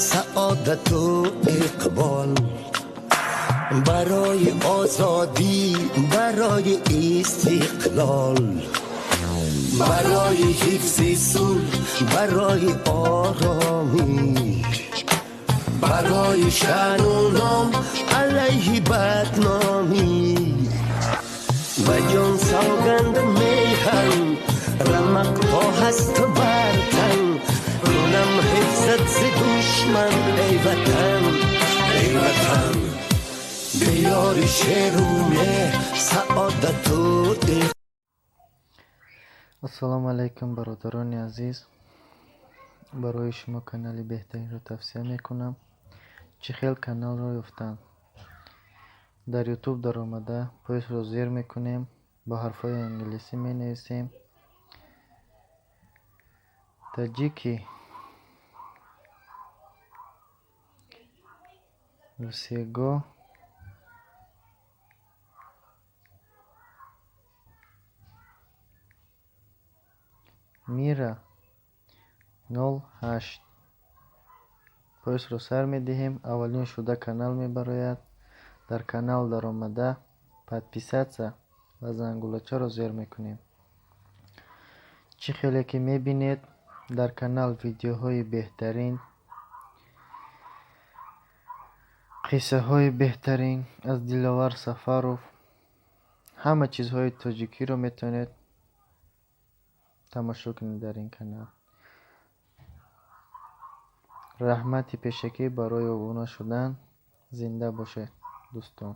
سعادت و اقبال، برای آزادی، برای استقلال، برای حفظ صلح، برای آرامی، برای شأن و نام، علیه بدنامی. و جان سوگند میهم، رمق ها هست بر تن، کنم حفظت ز دشمن ای وطن، ای وطن. بیار شعر و مهر، سعادت و السلام علیکم برادران عزیز. برای شما کانال بهترین رو توصیه میکنم. چه خیلی کانال رو یافتن در یوتیوب در آمده، پایش رو زیر میکنیم، با حرفای انگلیسی می نویسیم تاجیکی وسیگو میره 08. پایش رو سر می دهیم. اولین شده کانال می براید. در کانال در آمده подписаться و زنگولچه رو زیر میکنیم. چه خیلی که میبینید در کانال ویدیوهای بهترین، قصه های بهترین از دلاور سفرов، همه چیزهای تاجیکی رو میتونید تماشا کنید در این کانال. رحمت پیشکی برای اونا شدن. زنده باشه دوستان.